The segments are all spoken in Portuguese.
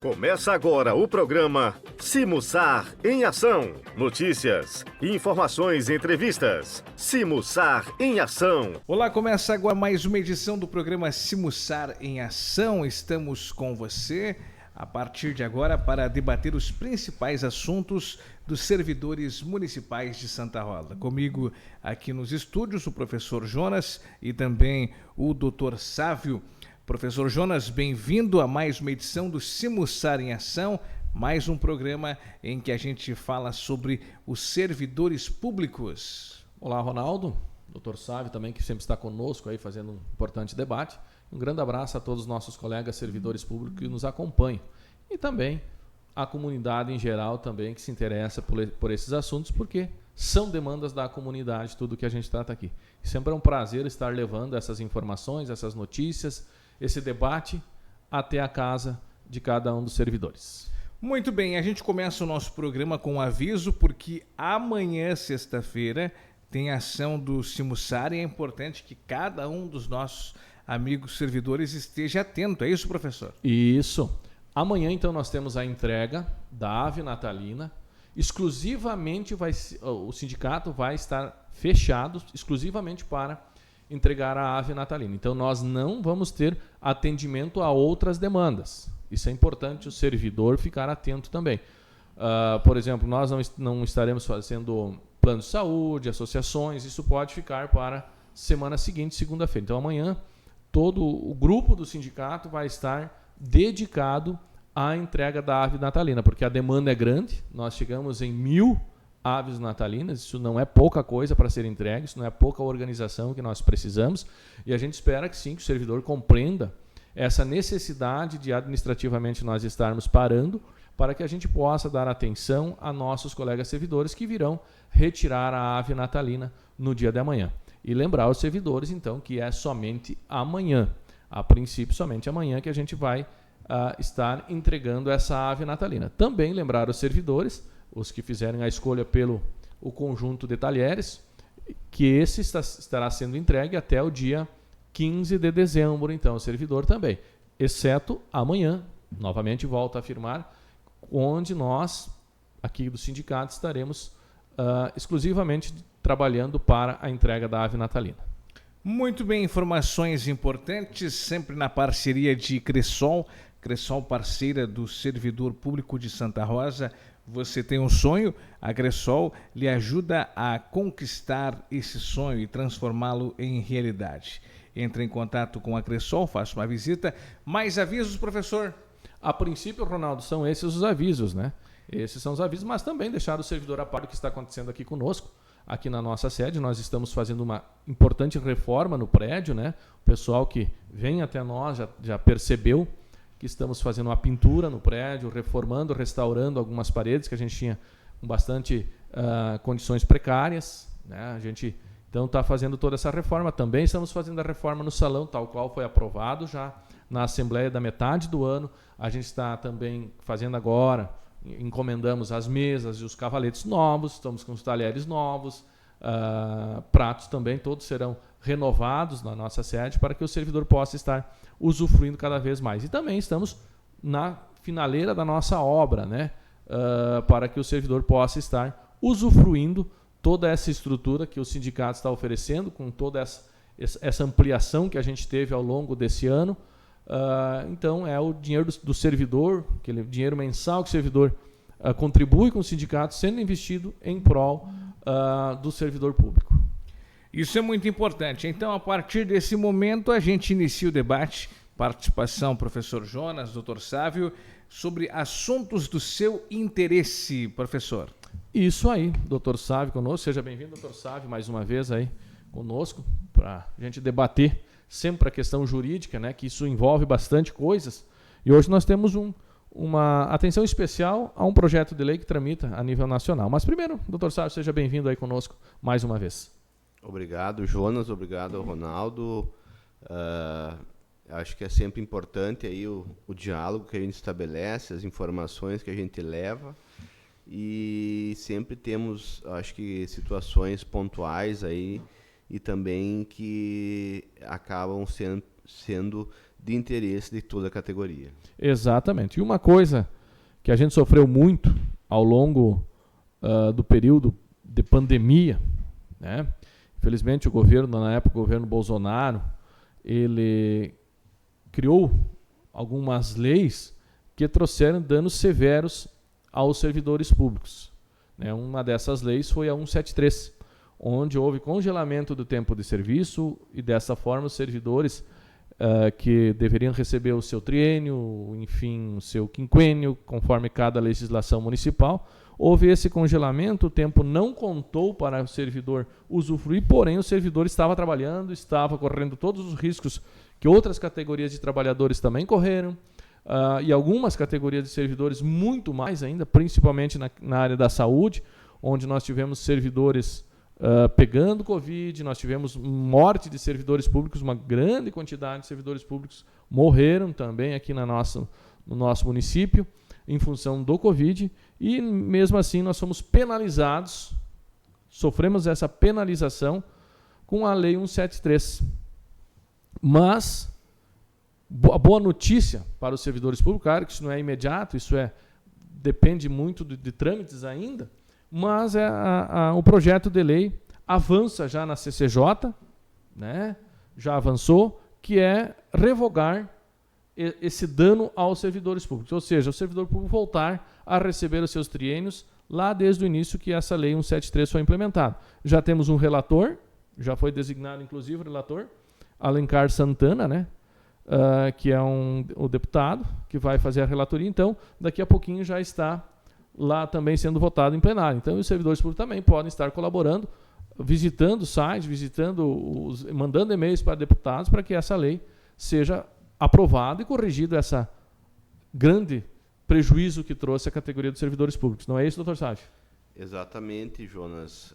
Começa agora o programa Simussar em Ação. Notícias, informações e entrevistas. Simussar em Ação. Olá, começa agora mais uma edição do programa Simussar em Ação. Estamos com você a partir de agora para debater os principais assuntos dos servidores municipais de Santa Rosa. Comigo aqui nos estúdios o professor Jonas e também o doutor Sávio. Professor Jonas, bem-vindo a mais uma edição do Simussar em Ação, mais um programa em que a gente fala sobre os servidores públicos. Olá, Ronaldo, doutor Sávio também, que sempre está conosco aí fazendo um importante debate. Um grande abraço a todos os nossos colegas servidores públicos que nos acompanham e também a comunidade em geral também que se interessa por esses assuntos, porque são demandas da comunidade, tudo que a gente trata aqui. Sempre é um prazer estar levando essas informações, essas notícias, esse debate até a casa de cada um dos servidores. Muito bem, a gente começa o nosso programa com um aviso, porque amanhã, sexta-feira, tem ação do Simussar e é importante que cada um dos nossos amigos servidores esteja atento. É isso, professor? Isso. Amanhã, então, nós temos a entrega da ave natalina. Exclusivamente o sindicato vai estar fechado exclusivamente para entregar a ave natalina. Então, nós não vamos ter atendimento a outras demandas. Isso é importante o servidor ficar atento também. Por exemplo, nós não estaremos fazendo plano de saúde, associações, isso pode ficar para semana seguinte, segunda-feira. Então, amanhã, todo o grupo do sindicato vai estar dedicado à entrega da ave natalina, porque a demanda é grande, nós chegamos em 1.000 aves natalinas, isso não é pouca coisa para ser entregue, isso não é pouca organização que nós precisamos, e a gente espera que sim, que o servidor compreenda essa necessidade de administrativamente nós estarmos parando para que a gente possa dar atenção a nossos colegas servidores que virão retirar a ave natalina no dia de amanhã. E lembrar os servidores, então, que é somente amanhã, a princípio somente amanhã que a gente vai estar entregando essa ave natalina. Também lembrar os servidores, os que fizerem a escolha pelo o conjunto de talheres, que esse estará sendo entregue até o dia 15 de dezembro, então, o servidor também, exceto amanhã, novamente volto a afirmar, onde nós, aqui do sindicato, estaremos exclusivamente trabalhando para a entrega da ave natalina. Muito bem, informações importantes, sempre na parceria de Cressol, parceira do servidor público de Santa Rosa. Você tem um sonho, a Cressol lhe ajuda a conquistar esse sonho e transformá-lo em realidade. Entre em contato com a Cressol, faça uma visita. Mais avisos, professor? A princípio, Ronaldo, são esses os avisos, né? Esses são os avisos, mas também deixar o servidor a par do que está acontecendo aqui conosco. Aqui na nossa sede, nós estamos fazendo uma importante reforma no prédio, né? O pessoal que vem até nós já percebeu que estamos fazendo uma pintura no prédio, reformando, restaurando algumas paredes que a gente tinha com bastante condições precárias, né? A gente então está fazendo toda essa reforma. Também estamos fazendo a reforma no salão, tal qual foi aprovado já na Assembleia da metade do ano. A gente está também fazendo agora, encomendamos as mesas e os cavaletes novos, estamos com os talheres novos, pratos também, todos serão renovados na nossa sede para que o servidor possa estar usufruindo cada vez mais. E também estamos na finaleira da nossa obra, né? Para que o servidor possa estar usufruindo toda essa estrutura que o sindicato está oferecendo, com toda essa ampliação que a gente teve ao longo desse ano. Então, é o dinheiro do servidor, aquele dinheiro mensal que o servidor contribui com o sindicato, sendo investido em prol do servidor público. Isso é muito importante. Então, a partir desse momento, a gente inicia o debate. Participação, professor Jonas, doutor Sávio, sobre assuntos do seu interesse, professor. Isso aí, doutor Sávio conosco. Seja bem-vindo, doutor Sávio, mais uma vez aí conosco, para a gente debater sempre a questão jurídica, né, que isso envolve bastante coisas. E hoje nós temos uma atenção especial a um projeto de lei que tramita a nível nacional. Mas primeiro, doutor Sávio, seja bem-vindo aí conosco mais uma vez. Obrigado, Jonas. Obrigado, Ronaldo. Acho que é sempre importante aí o diálogo que a gente estabelece, as informações que a gente leva, e sempre temos, acho que, situações pontuais aí e também que acabam sendo de interesse de toda a categoria. Exatamente. E uma coisa que a gente sofreu muito ao longo do período de pandemia, né? Infelizmente o governo, na época o governo Bolsonaro, ele criou algumas leis que trouxeram danos severos aos servidores públicos, né? Uma dessas leis foi a 173, onde houve congelamento do tempo de serviço e dessa forma os servidores que deveriam receber o seu triênio, enfim, o seu quinquênio, conforme cada legislação municipal, houve esse congelamento, o tempo não contou para o servidor usufruir, porém o servidor estava trabalhando, estava correndo todos os riscos que outras categorias de trabalhadores também correram, e algumas categorias de servidores muito mais ainda, principalmente na área da saúde, onde nós tivemos servidores pegando Covid, nós tivemos morte de servidores públicos, uma grande quantidade de servidores públicos morreram também aqui no nosso município em função do Covid, e mesmo assim nós fomos penalizados, sofremos essa penalização com a Lei 173. Mas a boa notícia para os servidores públicos, claro que isso não é imediato, depende muito de trâmites ainda, mas o projeto de lei avança já na CCJ, né? Já avançou, que é revogar esse dano aos servidores públicos, ou seja, o servidor público voltar a receber os seus triênios lá desde o início que essa lei 173 foi implementada. Já temos um relator, já foi designado inclusive o relator, Alencar Santana, né? Que é o deputado que vai fazer a relatoria, então daqui a pouquinho já está lá também sendo votado em plenário. Então os servidores públicos também podem estar colaborando, visitando o site, mandando e-mails para deputados para que essa lei seja aprovada e corrigido essa grande prejuízo que trouxe a categoria dos servidores públicos. Não é isso, doutor Sávio? Exatamente, Jonas.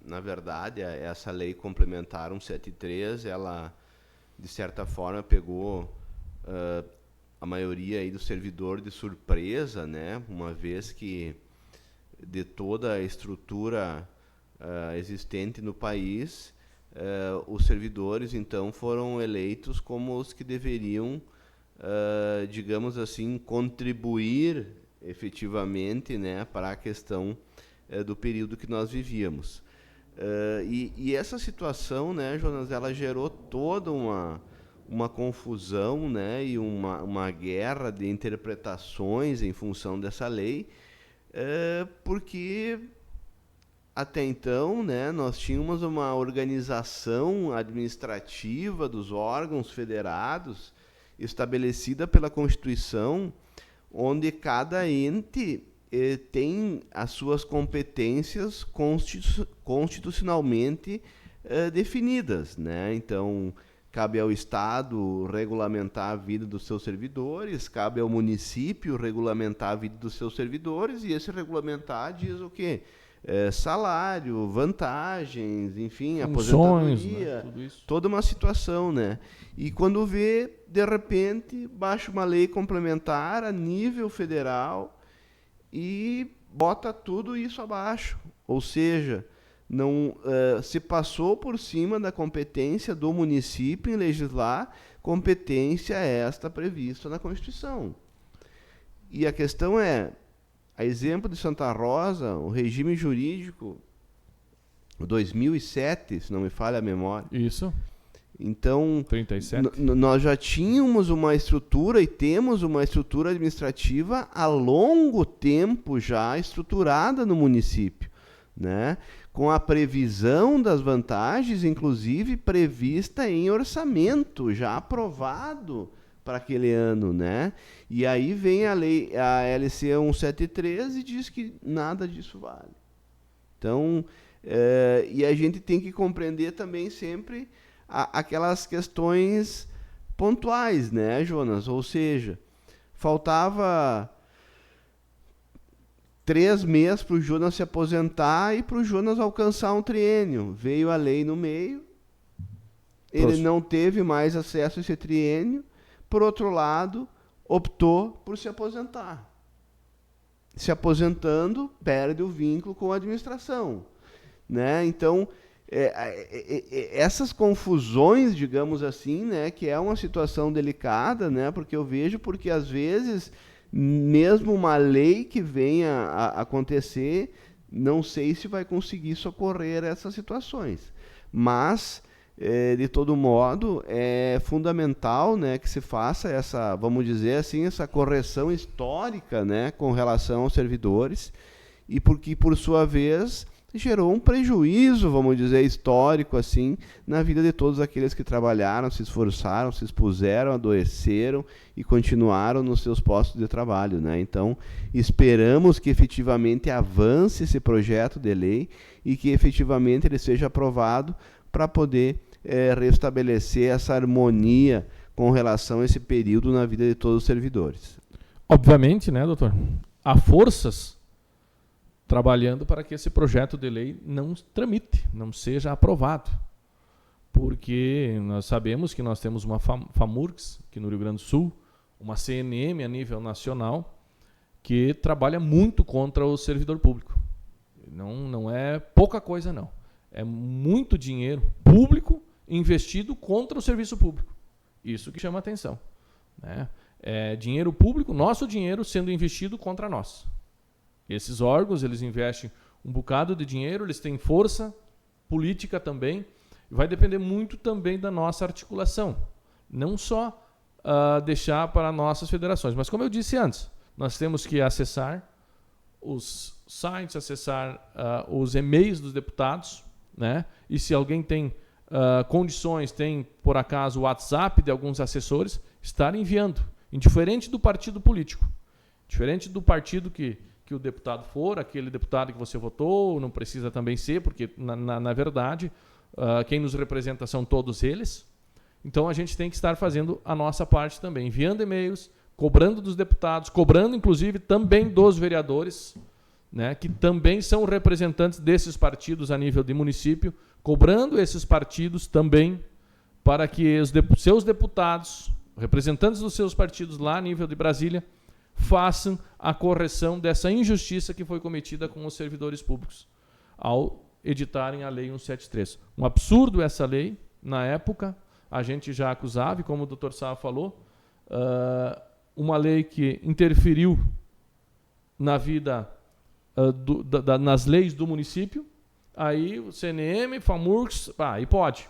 Na verdade, essa lei complementar 173, ela, de certa forma, pegou a maioria aí do servidor de surpresa, né? Uma vez que de toda a estrutura existente no país, os servidores, então, foram eleitos como os que deveriam, digamos assim, contribuir efetivamente, né, para a questão do período que nós vivíamos. E essa situação, né, Jonas, ela gerou toda uma confusão, né, e uma guerra de interpretações em função dessa lei, porque até então, né, nós tínhamos uma organização administrativa dos órgãos federados estabelecida pela Constituição, onde cada ente tem as suas competências constitucionalmente definidas, né? Então, cabe ao Estado regulamentar a vida dos seus servidores, cabe ao município regulamentar a vida dos seus servidores, e esse regulamentar diz o quê? Salário, vantagens, enfim, funções, aposentadoria, né? Tudo isso. Toda uma situação, né? E quando vê, de repente, baixa uma lei complementar a nível federal e bota tudo isso abaixo. Ou seja, não se passou por cima da competência do município em legislar, competência esta prevista na Constituição. E a questão é, a exemplo de Santa Rosa, o regime jurídico 2007, se não me falha a memória. Isso. Então, 37. Nós já tínhamos uma estrutura e temos uma estrutura administrativa há longo tempo já estruturada no município, né? Com a previsão das vantagens, inclusive prevista em orçamento, já aprovado para aquele ano, né? E aí vem a LC 173 e diz que nada disso vale. Então, e a gente tem que compreender também sempre aquelas questões pontuais, né, Jonas? Ou seja, faltava 3 meses para o Jonas se aposentar e para o Jonas alcançar um triênio. Veio a lei no meio, ele não teve mais acesso a esse triênio, por outro lado, optou por se aposentar. Se aposentando, perde o vínculo com a administração, né? Então, essas confusões, digamos assim, né, que é uma situação delicada, né, porque eu vejo porque às vezes mesmo uma lei que venha a acontecer, não sei se vai conseguir socorrer essas situações, mas de todo modo é fundamental, né, que se faça essa, vamos dizer assim, essa correção histórica, né, com relação aos servidores, e porque por sua vez gerou um prejuízo, vamos dizer, histórico, assim, na vida de todos aqueles que trabalharam, se esforçaram, se expuseram, adoeceram e continuaram nos seus postos de trabalho, né? Então, esperamos que efetivamente avance esse projeto de lei e que efetivamente ele seja aprovado para poder restabelecer essa harmonia com relação a esse período na vida de todos os servidores. Obviamente, né, doutor? Há forças trabalhando para que esse projeto de lei não tramite, não seja aprovado. Porque nós sabemos que nós temos uma FAMURGS aqui no Rio Grande do Sul, uma CNM a nível nacional, que trabalha muito contra o servidor público. Não é pouca coisa, não. É muito dinheiro público investido contra o serviço público. Isso que chama a atenção, né? É dinheiro público, nosso dinheiro, sendo investido contra nós. Esses órgãos, eles investem um bocado de dinheiro, eles têm força política também, e vai depender muito também da nossa articulação. Não só deixar para nossas federações, mas como eu disse antes, nós temos que acessar os sites, acessar os e-mails dos deputados, né? E se alguém tem condições, tem por acaso o WhatsApp de alguns assessores, estar enviando, indiferente do partido político, diferente do partido que o deputado for, aquele deputado que você votou, não precisa também ser, porque, na verdade, quem nos representa são todos eles. Então, a gente tem que estar fazendo a nossa parte também, enviando e-mails, cobrando dos deputados, cobrando, inclusive, também dos vereadores, né, que também são representantes desses partidos a nível de município, cobrando esses partidos também para que os seus deputados, representantes dos seus partidos lá a nível de Brasília, façam a correção dessa injustiça que foi cometida com os servidores públicos ao editarem a Lei 173. Um absurdo essa lei, na época, a gente já acusava, e como o Dr. Sá falou, uma lei que interferiu na vida, nas leis do município, aí o CNM, FAMURGS, aí pode.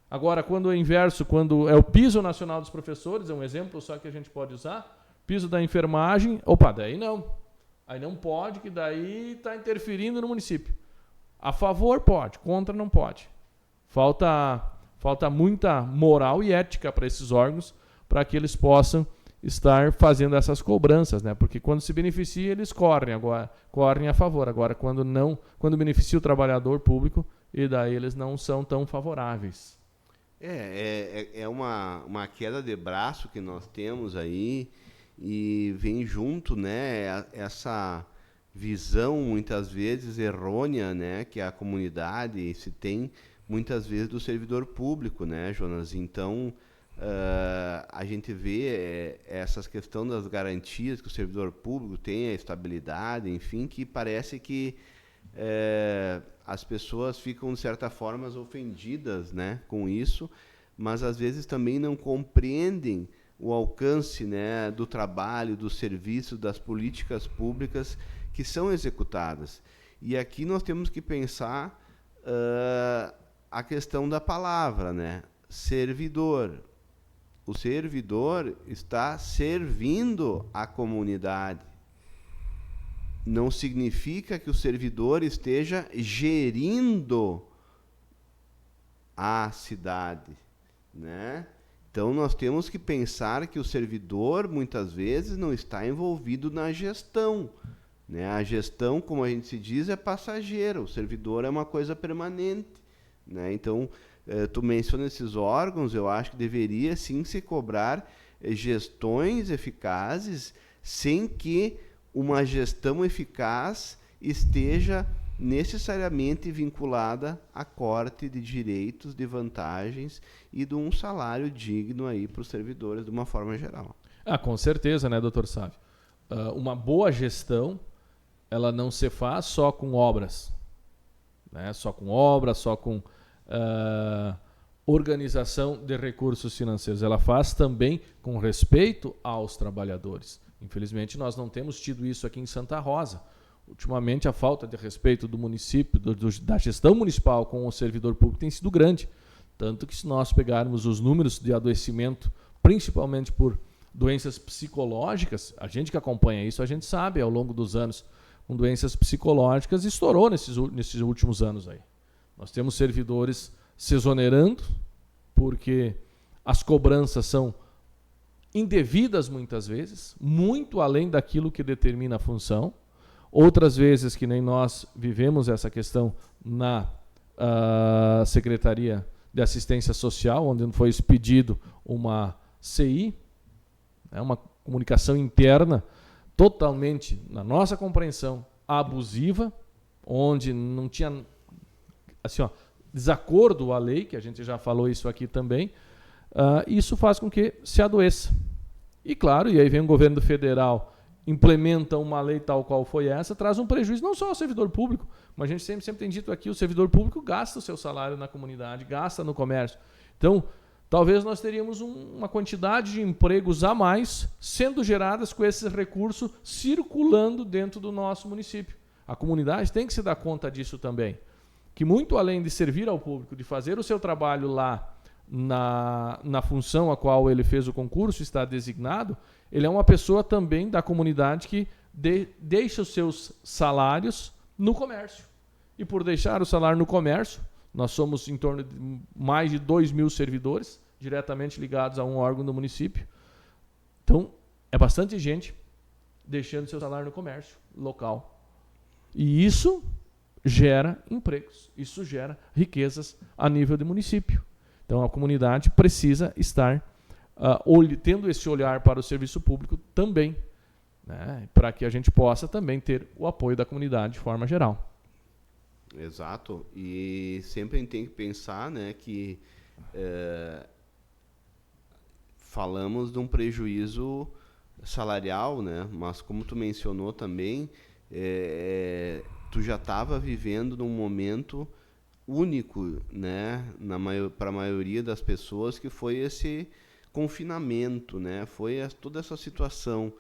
Agora, quando é inverso, quando é o piso nacional dos professores, é um exemplo só que a gente pode usar, piso da enfermagem, daí não. Aí não pode, que daí está interferindo no município. A favor pode, contra não pode. Falta muita moral e ética para esses órgãos, para que eles possam estar fazendo essas cobranças, né? Porque quando se beneficia, eles correm a favor. Agora, quando beneficia o trabalhador público, e daí eles não são tão favoráveis. É uma queda de braço que nós temos aí, e vem junto, né, essa visão muitas vezes errônea, né, que a comunidade se tem muitas vezes do servidor público, né, Jonas? Então, a gente vê essas questões das garantias que o servidor público tem, a estabilidade, enfim, que parece que as pessoas ficam, de certa forma, ofendidas, né, com isso, mas às vezes também não compreendem o alcance, né, do trabalho, do serviço, das políticas públicas que são executadas. E aqui nós temos que pensar a questão da palavra, né? Servidor. O servidor está servindo a comunidade. Não significa que o servidor esteja gerindo a cidade, né? Então, nós temos que pensar que o servidor, muitas vezes, não está envolvido na gestão, né? A gestão, como a gente se diz, é passageira. O servidor é uma coisa permanente, né? Então, tu menciona esses órgãos, eu acho que deveria, sim, se cobrar gestões eficazes, sem que uma gestão eficaz esteja necessariamente vinculada a corte de direitos, de vantagens e de um salário digno aí para os servidores de uma forma geral. Com certeza, né, doutor Sávio? Uma boa gestão, ela não se faz só com obras. né? Só com obra, só com organização de recursos financeiros. Ela faz também com respeito aos trabalhadores. Infelizmente, nós não temos tido isso aqui em Santa Rosa. Ultimamente, a falta de respeito do município, da gestão municipal com o servidor público tem sido grande. Tanto que, se nós pegarmos os números de adoecimento, principalmente por doenças psicológicas, a gente que acompanha isso, a gente sabe, ao longo dos anos, com doenças psicológicas, estourou nesses últimos anos aí. Nós temos servidores se exonerando, porque as cobranças são indevidas muitas vezes, muito além daquilo que determina a função. Outras vezes, que nem nós vivemos essa questão na Secretaria de Assistência Social, onde foi expedido uma CI, uma comunicação interna totalmente, na nossa compreensão, abusiva, onde não tinha assim, desacordo à lei, que a gente já falou isso aqui também. Isso faz com que se adoeça. E claro, e aí vem o governo federal, implementa uma lei tal qual foi essa, traz um prejuízo não só ao servidor público, mas a gente sempre tem dito aqui, o servidor público gasta o seu salário na comunidade, gasta no comércio. Então, talvez nós teríamos uma quantidade de empregos a mais sendo geradas com esse recurso circulando dentro do nosso município. A comunidade tem que se dar conta disso também. Que muito além de servir ao público, de fazer o seu trabalho lá na função a qual ele fez o concurso, está designado, ele é uma pessoa também da comunidade que deixa os seus salários no comércio. E por deixar o salário no comércio, nós somos em torno de mais de 2.000 servidores, diretamente ligados a um órgão do município. Então, é bastante gente deixando seu salário no comércio local. E isso gera empregos, isso gera riquezas a nível de município. Então, a comunidade precisa estar tendo esse olhar para o serviço público também, né, para que a gente possa também ter o apoio da comunidade de forma geral. Exato. E sempre a gente tem que pensar, né, que falamos de um prejuízo salarial, né, mas como tu mencionou também, tu já estava vivendo num momento único, né, para a maioria das pessoas, que foi esse confinamento, né, foi toda essa situação.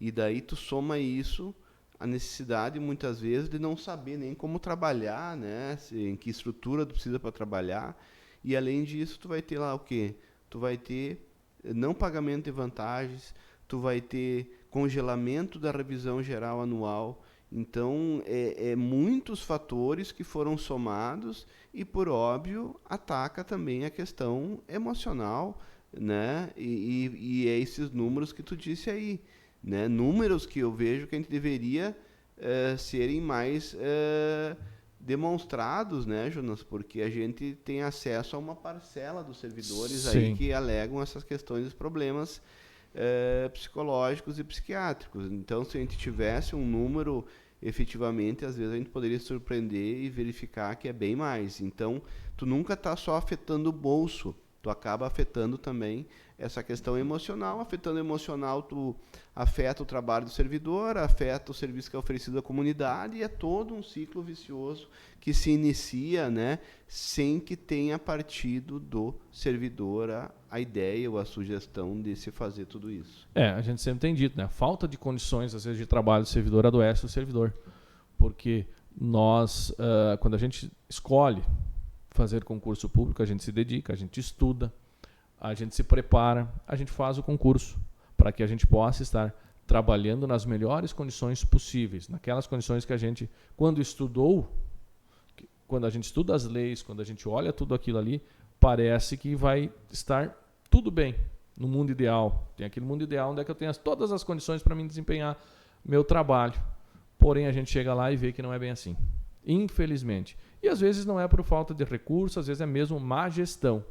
E daí tu soma isso, a necessidade muitas vezes de não saber nem como trabalhar, né, em que estrutura tu precisa para trabalhar. E além disso, tu vai ter lá o quê? Tu vai ter não pagamento de vantagens, tu vai ter congelamento da revisão geral anual. Então, muitos fatores que foram somados e, por óbvio, ataca também a questão emocional, né? E é esses números que tu disse aí, né? Números que eu vejo que a gente deveria serem mais demonstrados, né, Jonas? Porque a gente tem acesso a uma parcela dos servidores aí que alegam essas questões, os problemas psicológicos e psiquiátricos. Então, se a gente tivesse um número, efetivamente, às vezes a gente poderia surpreender e verificar que é bem mais. Então, tu nunca está só afetando o bolso, tu acaba afetando também essa questão emocional. Afetando o emocional, tu afeta o trabalho do servidor, afeta o serviço que é oferecido à comunidade, e é todo um ciclo vicioso que se inicia, né, sem que tenha partido do servidor a ideia ou a sugestão de se fazer tudo isso. A gente sempre tem dito, né, a falta de condições, às vezes, de trabalho do servidor adoece o servidor. Porque nós, quando a gente escolhe fazer concurso público, a gente se dedica, a gente estuda, a gente se prepara, a gente faz o concurso para que a gente possa estar trabalhando nas melhores condições possíveis, naquelas condições que a gente, quando a gente estuda as leis, quando a gente olha tudo aquilo ali, parece que vai estar tudo bem no mundo ideal. Tem aquele mundo ideal onde é que eu tenho todas as condições para mim desempenhar meu trabalho. Porém, a gente chega lá e vê que não é bem assim. Infelizmente. E às vezes não é por falta de recursos, às vezes é mesmo má gestão,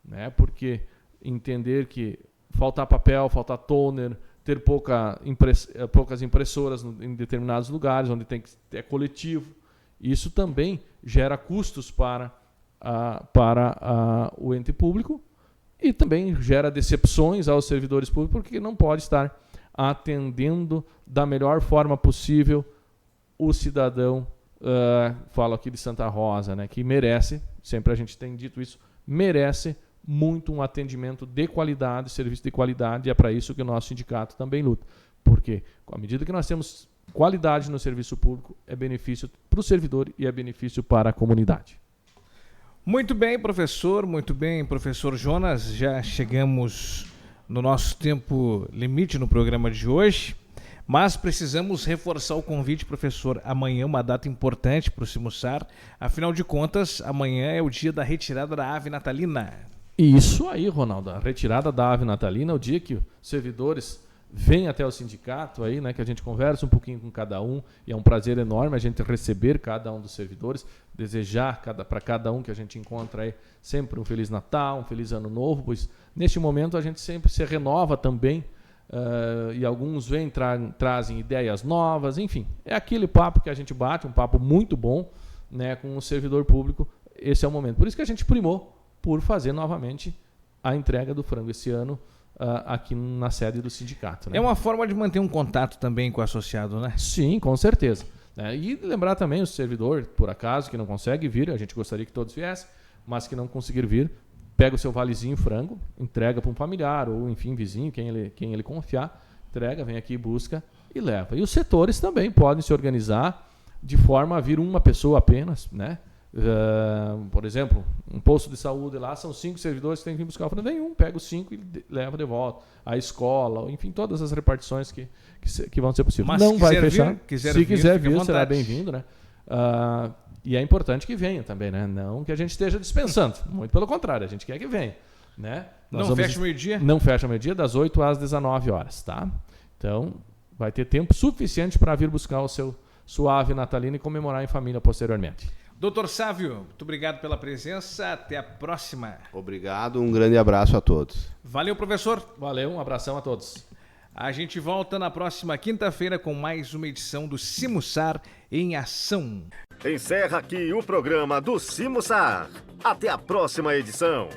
né? Porque entender que faltar papel, faltar toner, ter poucas impressoras em determinados lugares, onde tem que ter coletivo, isso também gera custos para o ente público, e também gera decepções aos servidores públicos, porque não pode estar atendendo da melhor forma possível o cidadão falo aqui de Santa Rosa, né, que merece, sempre a gente tem dito isso, merece muito um atendimento de qualidade, serviço de qualidade, e é para isso que o nosso sindicato também luta. Porque, à medida que nós temos qualidade no serviço público, é benefício para o servidor e é benefício para a comunidade. Muito bem, professor Jonas, já chegamos no nosso tempo limite no programa de hoje, mas precisamos reforçar o convite, professor. Amanhã é uma data importante para o Simussar, afinal de contas, amanhã é o dia da retirada da ave natalina. Isso aí, Ronaldo, a retirada da ave natalina é o dia que os servidores vêm até o sindicato, aí, né, que a gente conversa um pouquinho com cada um, e é um prazer enorme a gente receber cada um dos servidores, desejar para cada um que a gente encontra aí sempre um Feliz Natal, um Feliz Ano Novo, pois neste momento a gente sempre se renova também, e alguns vêm, trazem ideias novas, enfim, é aquele papo que a gente bate, um papo muito bom, né, com o servidor público. Esse é o momento. Por isso que a gente primou por fazer novamente a entrega do frango esse ano, aqui na sede do sindicato. Né? É uma forma de manter um contato também com o associado, né? Sim, com certeza. E lembrar também o servidor, por acaso, que não consegue vir, a gente gostaria que todos viessem, mas que não conseguir vir, pega o seu valezinho frango, entrega para um familiar ou, enfim, vizinho, quem ele confiar, entrega, vem aqui, busca e leva. E os setores também podem se organizar de forma a vir uma pessoa apenas, né? Por exemplo, um posto de saúde lá, são 5 servidores que tem que vir buscar o frango, vem um, pega os 5 e leva de volta. A escola, enfim, todas as repartições que vão ser possíveis. Mas não vai fechar. Se quiser vir, será bem-vindo, né? E é importante que venha também, né? Não que a gente esteja dispensando, muito pelo contrário, a gente quer que venha, né? Não fecha o meio-dia? Não fecha o meio-dia, das 8 às 19 horas, tá? Então, vai ter tempo suficiente para vir buscar o seu suave natalino e comemorar em família posteriormente. Doutor Sávio, muito obrigado pela presença. Até a próxima. Obrigado, um grande abraço a todos. Valeu, professor. Valeu, um abração a todos. A gente volta na próxima quinta-feira com mais uma edição do Simussar em Ação. Encerra aqui o programa do Simussar. Até a próxima edição.